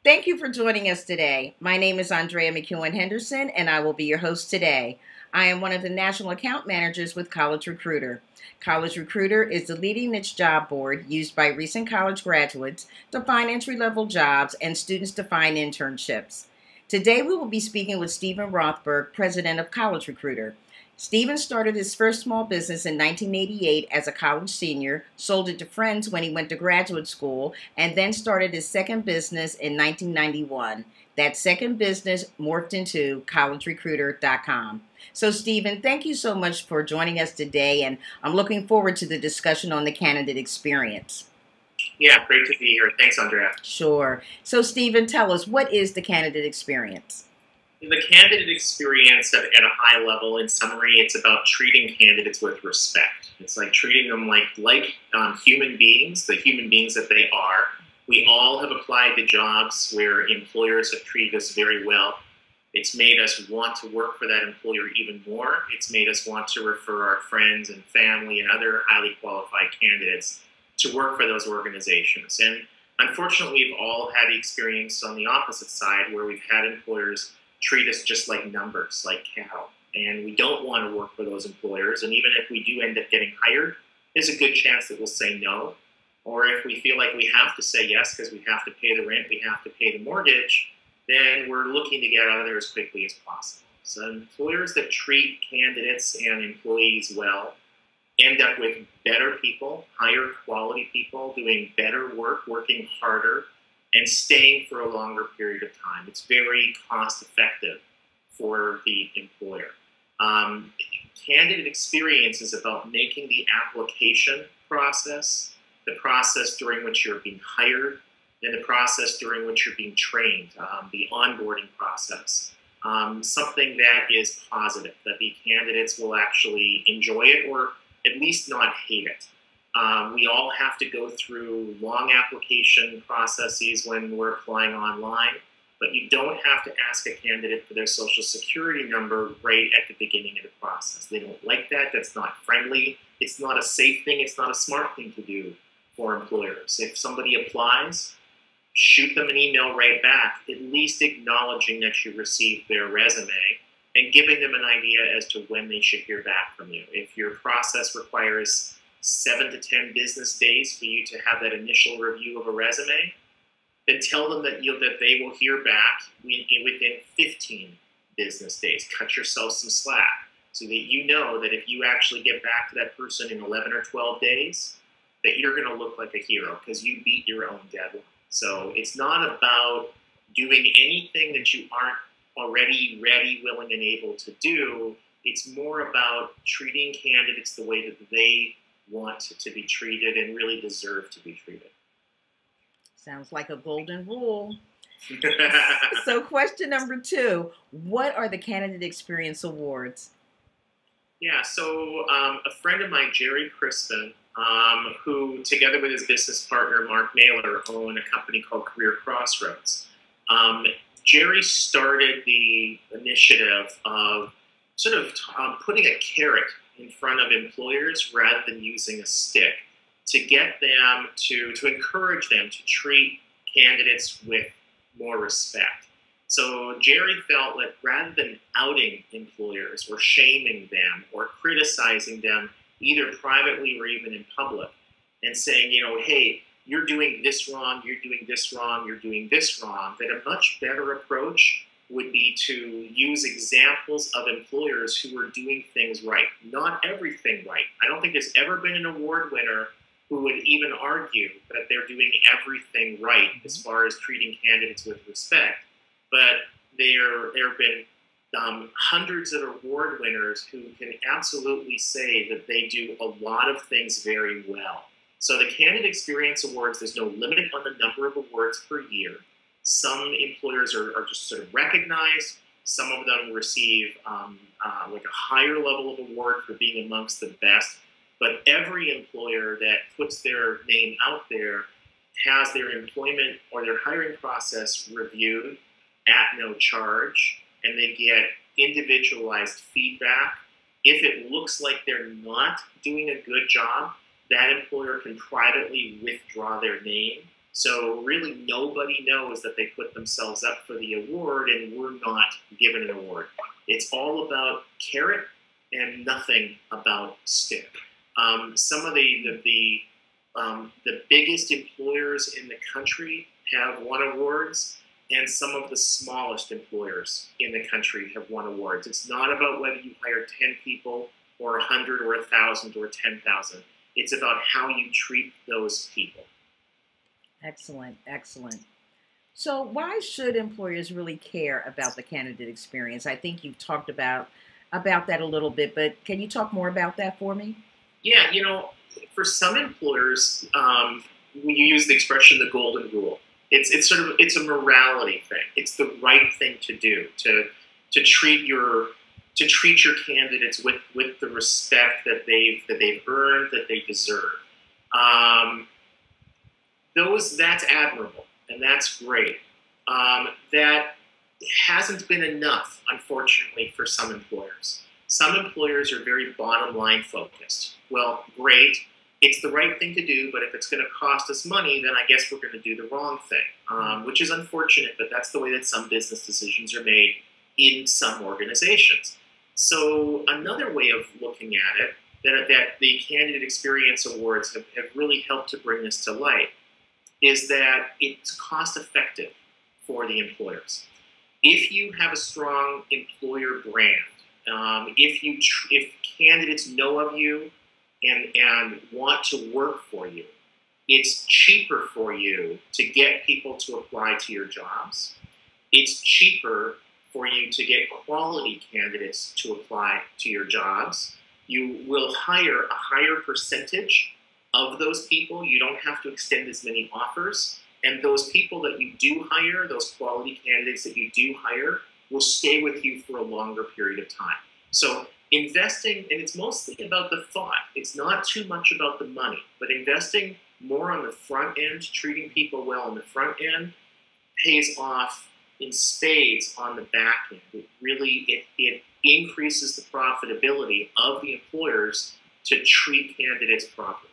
Thank you for joining us today. My name is Andrea McEwen Henderson, and I will be your host today. I am one of the national account managers with College Recruiter. College Recruiter is the leading niche job board used by recent college graduates to find entry-level jobs and students to find internships. Today, we will be speaking with Stephen Rothberg, president of College Recruiter. Stephen started his first small business in 1988 as a college senior, sold it to friends when he went to graduate school, and then started his second business in 1991. That second business morphed into collegerecruiter.com. So, Stephen, thank you so much for joining us today, and I'm looking forward to the discussion on the candidate experience. Yeah, great to be here. Thanks, Andrea. Sure. So, Stephen, tell us, what is the candidate experience? The candidate experience at a high level, in summary, it's about treating candidates with respect. It's like treating them like human beings, the human beings that they are. We all have applied to jobs where employers have treated us very well. It's made us want to work for that employer even more. It's made us want to refer our friends and family and other highly qualified candidates to work for those organizations. And unfortunately, we've all had the experience on the opposite side where we've had employers treat us just like numbers, like cattle. And we don't want to work for those employers. And even if we do end up getting hired, there's a good chance that we'll say no. Or if we feel like we have to say yes because we have to pay the rent, we have to pay the mortgage, then we're looking to get out of there as quickly as possible. So employers that treat candidates and employees well end up with better people, higher quality people, doing better work, working harder, and staying for a longer period of time. It's very cost effective for the employer. Candidate experience is about making the application process, the process during which you're being hired, and the process during which you're being trained, the onboarding process. Something that is positive, that the candidates will actually enjoy it or at least not hate it. We all have to go through long application processes when we're applying online, but you don't have to ask a candidate for their social security number right at the beginning of the process. They don't like that. That's not friendly. It's not a safe thing. It's not a smart thing to do for employers. If somebody applies, shoot them an email right back, at least acknowledging that you received their resume and giving them an idea as to when they should hear back from you. If your process requires 7 to 10 business days for you to have that initial review of a resume, then tell them that they will hear back within 15 business days. Cut yourself some slack so that you know that if you actually get back to that person in 11 or 12 days, that you're going to look like a hero because you beat your own deadline. So it's not about doing anything that you aren't already ready, willing, and able to do. It's more about treating candidates the way that they want to be treated and really deserve to be treated. Sounds like a golden rule. So question number 2, what are the Candidate Experience Awards? Yeah, so a friend of mine, Jerry Crispin, who together with his business partner, Mark Naylor, own a company called Career Crossroads. Jerry started the initiative of sort of putting a carrot in front of employers rather than using a stick to get them to encourage them to treat candidates with more respect. So Jerry felt that rather than outing employers or shaming them or criticizing them either privately or even in public and saying, hey, you're doing this wrong, you're doing this wrong, you're doing this wrong, that a much better approach would be to use examples of employers who are doing things right. Not everything right. I don't think there's ever been an award winner who would even argue that they're doing everything right as far as treating candidates with respect. But there have been hundreds of award winners who can absolutely say that they do a lot of things very well. So the Candidate Experience Awards, there's no limit on the number of awards per year. Some employers are just sort of recognized. Some of them receive like a higher level of award for being amongst the best. But every employer that puts their name out there has their employment or their hiring process reviewed at no charge, and they get individualized feedback. If it looks like they're not doing a good job, that employer can privately withdraw their name So really nobody knows that they put themselves up for the award and we're not given an award. It's all about carrot and nothing about stick. Some of the biggest employers in the country have won awards, and some of the smallest employers in the country have won awards. It's not about whether you hire 10 people or 100 or 1,000 or 10,000. It's about how you treat those people. Excellent, excellent. So why should employers really care about the candidate experience? I think you've talked about that a little bit, but can you talk more about that for me? Yeah, for some employers, we use the expression "the golden rule." It's a morality thing. It's the right thing to do to treat your candidates with the respect that they've earned, that they deserve. That's admirable and that's great. That hasn't been enough, unfortunately, for some employers. Some employers are very bottom line focused. Well, great, it's the right thing to do, but if it's going to cost us money, then I guess we're going to do the wrong thing, which is unfortunate, but that's the way that some business decisions are made in some organizations. So another way of looking at it, that the Candidate Experience Awards have really helped to bring this to light, is that it's cost effective for the employers. If you have a strong employer brand, if candidates know of you and want to work for you, it's cheaper for you to get people to apply to your jobs. It's cheaper for you to get quality candidates to apply to your jobs. You will hire a higher percentage of those people. You don't have to extend as many offers. And those people that you do hire, those quality candidates that you do hire, will stay with you for a longer period of time. So investing, and it's mostly about the thought. It's not too much about the money, but investing more on the front end, treating people well on the front end, pays off in spades on the back end. It increases the profitability of the employers to treat candidates properly.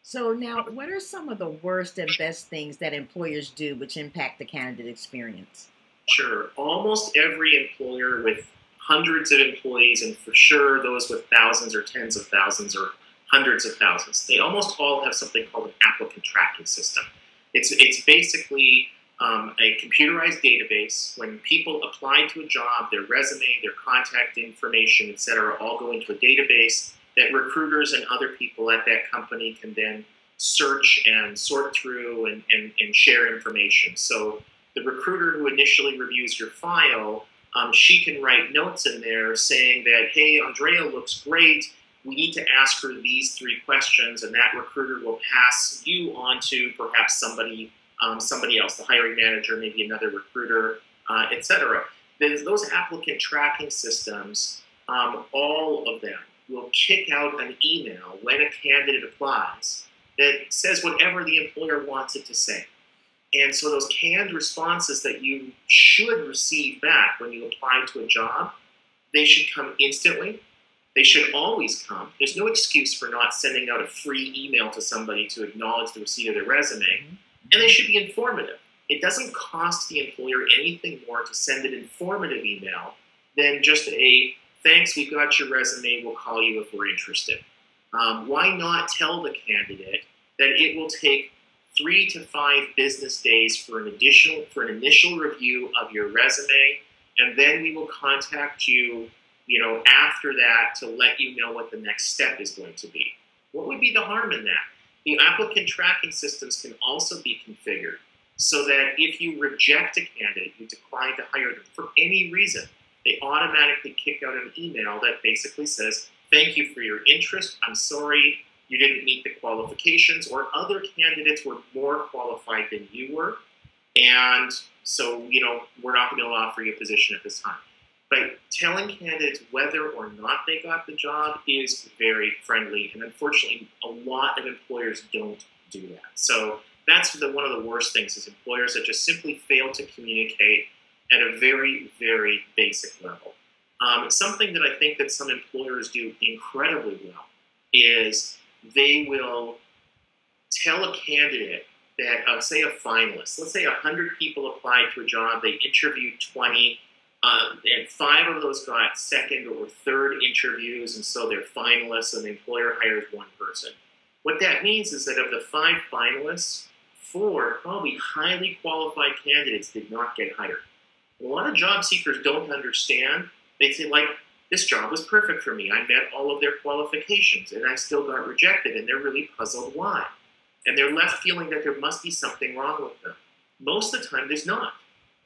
So now, what are some of the worst and best things that employers do which impact the candidate experience? Sure. Almost every employer with hundreds of employees, and for sure those with thousands or tens of thousands or hundreds of thousands, they almost all have something called an applicant tracking system. It's basically a computerized database. When people apply to a job, their resume, their contact information, etc., all go into a database that recruiters and other people at that company can then search and sort through and share information. So the recruiter who initially reviews your file, she can write notes in there saying that, hey, Andrea looks great. We need to ask her these 3 questions, and that recruiter will pass you on to perhaps somebody else, the hiring manager, maybe another recruiter, etc. Those applicant tracking systems, all of them, will kick out an email when a candidate applies that says whatever the employer wants it to say. And so those canned responses that you should receive back when you apply to a job, they should come instantly. They should always come. There's no excuse for not sending out a free email to somebody to acknowledge the receipt of their resume. And they should be informative. It doesn't cost the employer anything more to send an informative email than just a, thanks, we've got your resume, we'll call you if we're interested. Why not tell the candidate that it will take 3 to 5 business days for an initial review of your resume, and then we will contact you, after that to let you know what the next step is going to be. What would be the harm in that? The applicant tracking systems can also be configured so that if you reject a candidate, you decline to hire them for any reason, they automatically kick out an email that basically says, thank you for your interest. I'm sorry you didn't meet the qualifications, or other candidates were more qualified than you were. And so, we're not going to offer you a position at this time. But telling candidates whether or not they got the job is very friendly. And unfortunately, a lot of employers don't do that. So that's one of the worst things, is employers that just simply fail to communicate at a very, very basic level. Something that I think that some employers do incredibly well is they will tell a candidate that, say a finalist, let's say 100 people applied to a job, they interviewed 20, and 5 of those got second or third interviews, and so they're finalists, and the employer hires 1 person. What that means is that of the 5 finalists, 4 probably highly qualified candidates did not get hired. A lot of job seekers don't understand. They say, like, this job was perfect for me. I met all of their qualifications, and I still got rejected, and they're really puzzled why. And they're left feeling that there must be something wrong with them. Most of the time, there's not.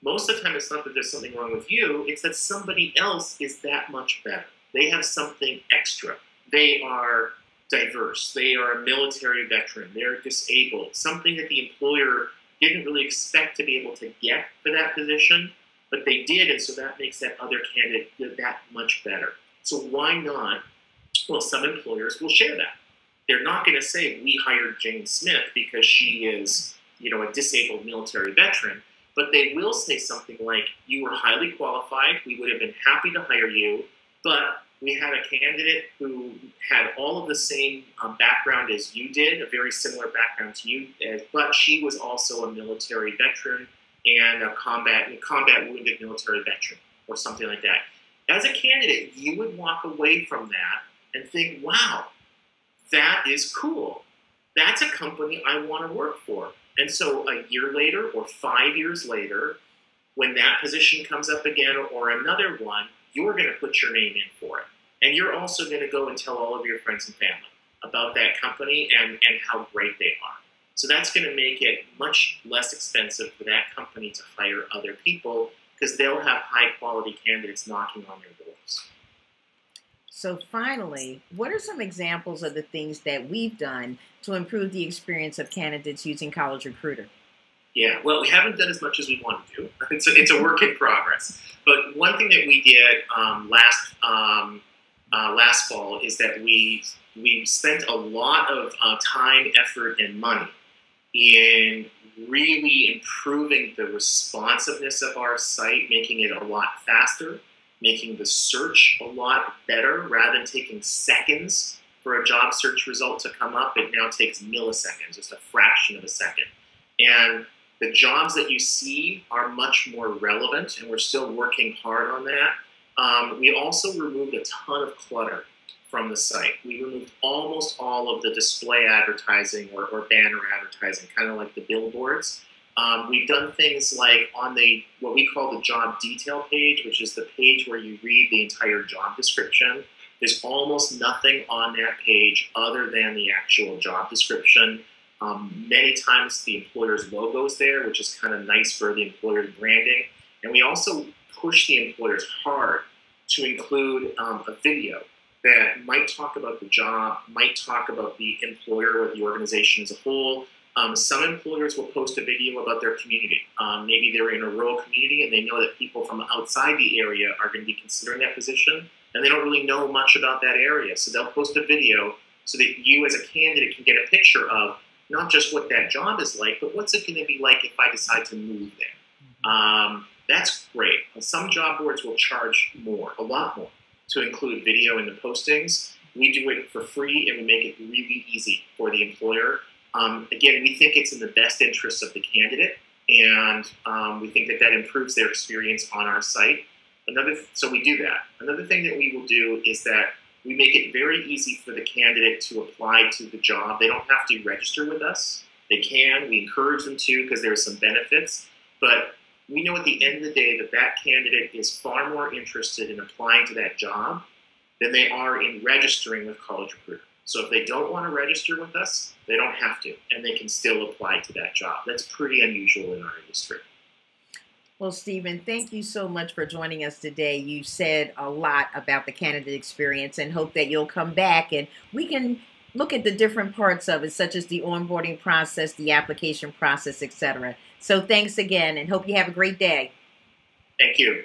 Most of the time, it's not that there's something wrong with you. It's that somebody else is that much better. They have something extra. They are diverse. They are a military veteran. They're disabled. Something that the employer didn't really expect to be able to get for that position, but they did, and so that makes that other candidate that much better. So why not? Well, some employers will share that. They're not going to say, we hired Jane Smith because she is, a disabled military veteran, but they will say something like, you were highly qualified, we would have been happy to hire you, but we had a candidate who had all of the same background as you did, a very similar background to you, but she was also a military veteran and a combat wounded military veteran, or something like that. As a candidate, you would walk away from that and think, wow, that is cool. That's a company I want to work for. And so a year later or 5 years later, when that position comes up again or another one, you're going to put your name in for it. And you're also going to go and tell all of your friends and family about that company and how great they are. So that's going to make it much less expensive for that company to hire other people because they'll have high-quality candidates knocking on their doors. So finally, what are some examples of the things that we've done to improve the experience of candidates using College Recruiter? Yeah, well, we haven't done as much as we want to do. It's a work in progress. But one thing that we did last fall is that we spent a lot of time, effort, and money in really improving the responsiveness of our site, making it a lot faster, making the search a lot better. Rather than taking seconds for a job search result to come up, it now takes milliseconds, just a fraction of a second. And the jobs that you see are much more relevant, and we're still working hard on that. We also removed a ton of clutter from the site. We removed almost all of the display advertising or banner advertising, kind of like the billboards. We've done things like on what we call the job detail page, which is the page where you read the entire job description. There's almost nothing on that page other than the actual job description. Many times the employer's logo is there, which is kind of nice for the employer's branding. And we also push the employers hard to include a video that might talk about the job, might talk about the employer or the organization as a whole. Some employers will post a video about their community. Maybe they're in a rural community and they know that people from outside the area are going to be considering that position, and they don't really know much about that area. So they'll post a video so that you as a candidate can get a picture of not just what that job is like, but what's it going to be like if I decide to move there. That's great. Some job boards will charge more, a lot more, to include video in the postings. We do it for free, and we make it really easy for the employer. Again, we think it's in the best interest of the candidate, and we think that improves their experience on our site. So we do that. Another thing that we will do is that we make it very easy for the candidate to apply to the job. They don't have to register with us. They can. We encourage them to because there are some benefits. But we know at the end of the day that candidate is far more interested in applying to that job than they are in registering with College Recruiter. So if they don't want to register with us, they don't have to, and they can still apply to that job. That's pretty unusual in our industry. Well, Stephen, thank you so much for joining us today. You said a lot about the candidate experience, and hope that you'll come back and we can look at the different parts of it, such as the onboarding process, the application process, etc. So thanks again, and hope you have a great day. Thank you.